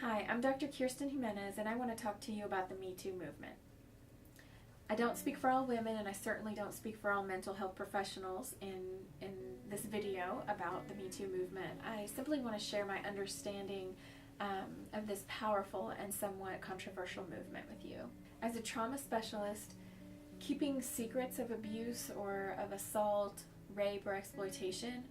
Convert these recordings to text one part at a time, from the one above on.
Hi, I'm Dr. Kirsten Jimenez, and I want to talk to you about the Me Too movement. I don't speak for all women, and I certainly don't speak for all mental health professionals in this video about the Me Too movement. I simply want to share my understanding of this powerful and somewhat controversial movement with you. As a trauma specialist, keeping secrets of abuse or of assault, rape, or exploitation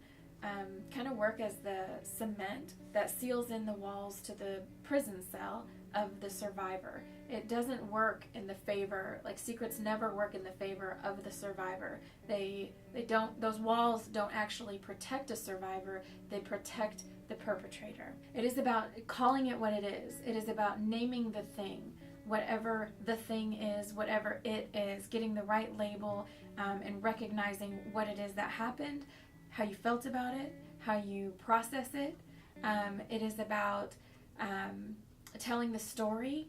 kind of work as the cement that seals in the walls to the prison cell of the survivor. It doesn't work in the favor, like secrets never work in the favor of the survivor. Those walls don't actually protect a survivor, they protect the perpetrator. It is about calling it what it is. It is about naming the thing, whatever the thing is, whatever it is, getting the right label and recognizing what it is that happened, how you felt about it, how you process it. It is about telling the story,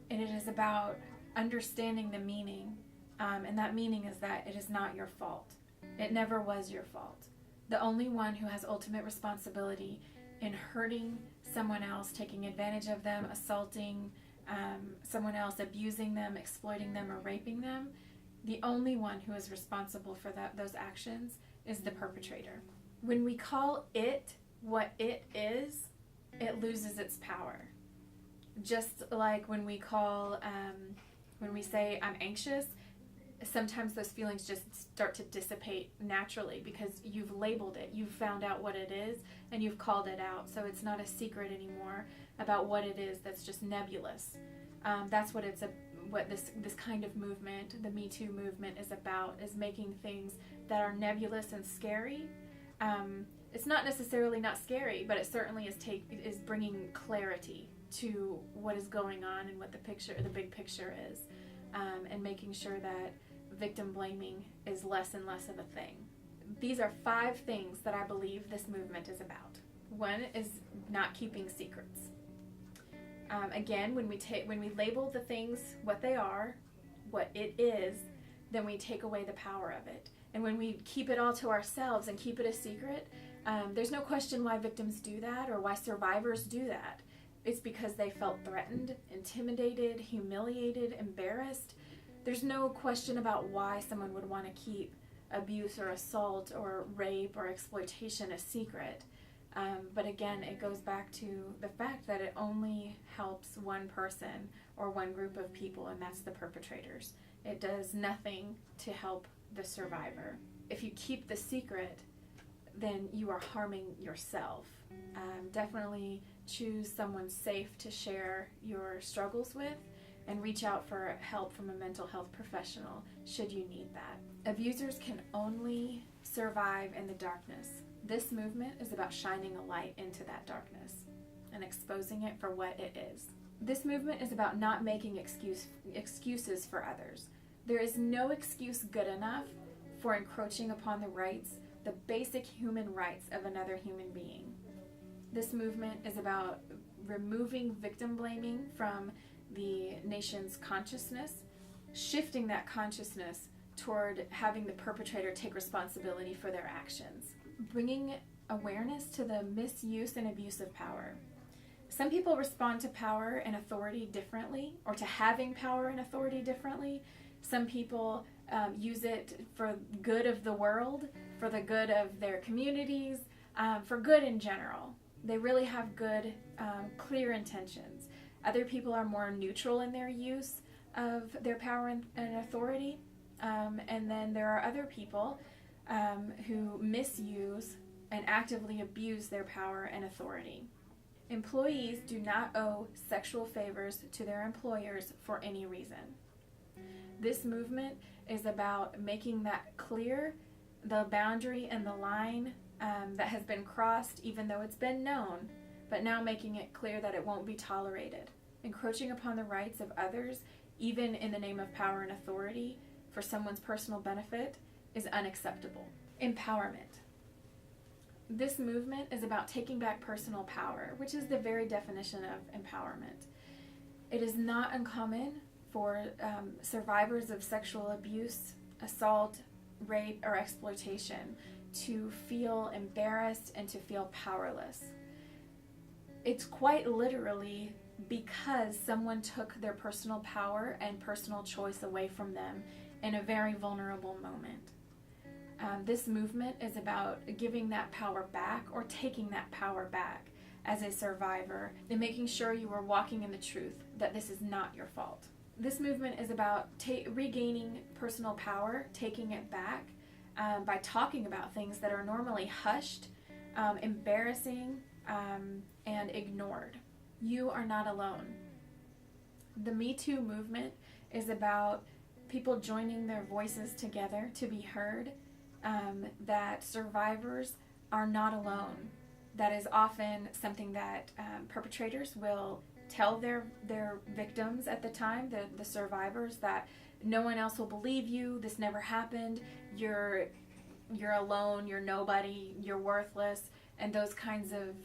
and it is about understanding the meaning. And that meaning is that it is not your fault. It never was your fault. The only one who has ultimate responsibility in hurting someone else, taking advantage of them, assaulting someone else, abusing them, exploiting them, or raping them, the only one who is responsible for those actions is the perpetrator. When we call it what it is, it loses its power. Just like when we say I'm anxious, sometimes those feelings just start to dissipate naturally because you've labeled it, you've found out what it is, and you've called it out. So it's not a secret anymore about what it is that's just nebulous. That's what what this kind of movement, the Me Too movement, is about, is making things that are nebulous and scary. It's not necessarily not scary, but it certainly is bringing clarity to what is going on and what the big picture is, and making sure that victim blaming is less and less of a thing. These are 5 things that I believe this movement is about. One is not keeping secrets. Again, when we label the things what they are, what it is, then we take away the power of it. And when we keep it all to ourselves and keep it a secret, there's no question why victims do that or why survivors do that. It's because they felt threatened, intimidated, humiliated, embarrassed. There's no question about why someone would want to keep abuse or assault or rape or exploitation a secret. But again, it goes back to the fact that it only helps one person or one group of people, and that's the perpetrators. It does nothing to help the survivor. If you keep the secret, then you are harming yourself. Definitely choose someone safe to share your struggles with, and reach out for help from a mental health professional should you need that. Abusers can only survive in the darkness. This movement is about shining a light into that darkness and exposing it for what it is. This movement is about not making excuses for others. There is no excuse good enough for encroaching upon the rights, the basic human rights of another human being. This movement is about removing victim blaming from the nation's consciousness, shifting that consciousness toward having the perpetrator take responsibility for their actions, bringing awareness to the misuse and abuse of power. Some people respond to power and authority differently, or to having power and authority differently. Some people use it for good of the world, for the good of their communities, for good in general. They really have good, clear intentions. Other people are more neutral in their use of their power and authority. And then there are other people who misuse and actively abuse their power and authority. Employees do not owe sexual favors to their employers for any reason. This movement is about making that clear, the boundary and the line that has been crossed, even though it's been known, but now making it clear that it won't be tolerated. Encroaching upon the rights of others, even in the name of power and authority, for someone's personal benefit, is unacceptable. Empowerment. This movement is about taking back personal power, which is the very definition of empowerment. It is not uncommon for survivors of sexual abuse, assault, rape, or exploitation to feel embarrassed and to feel powerless. It's quite literally because someone took their personal power and personal choice away from them in a very vulnerable moment. This movement is about giving that power back or taking that power back as a survivor and making sure you are walking in the truth that this is not your fault. This movement is about regaining personal power, taking it back by talking about things that are normally hushed, embarrassing, and ignored. You are not alone. The Me Too movement is about people joining their voices together to be heard, that survivors are not alone. That is often something that perpetrators will tell their victims at the time, the survivors, that no one else will believe you, this never happened, you're alone, you're nobody, you're worthless, and those kinds of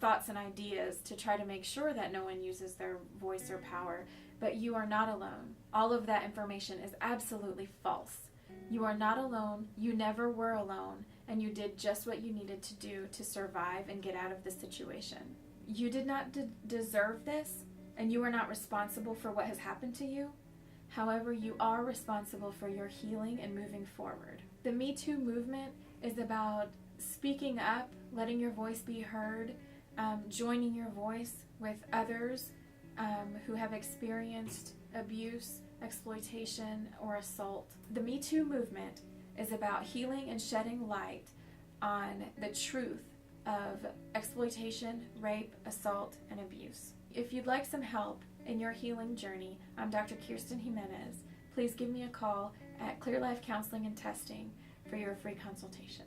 thoughts and ideas to try to make sure that no one uses their voice or power. But you are not alone. All of that information is absolutely false. You are not alone, you never were alone, and you did just what you needed to do to survive and get out of the situation. You did not deserve this, and you are not responsible for what has happened to you. However, you are responsible for your healing and moving forward. The Me Too movement is about speaking up, letting your voice be heard, joining your voice with others who have experienced abuse, exploitation, or assault. The Me Too movement is about healing and shedding light on the truth of exploitation, rape, assault, and abuse. If you'd like some help in your healing journey, I'm Dr. Kirsten Jimenez. Please give me a call at Clear Life Counseling and Testing for your free consultation.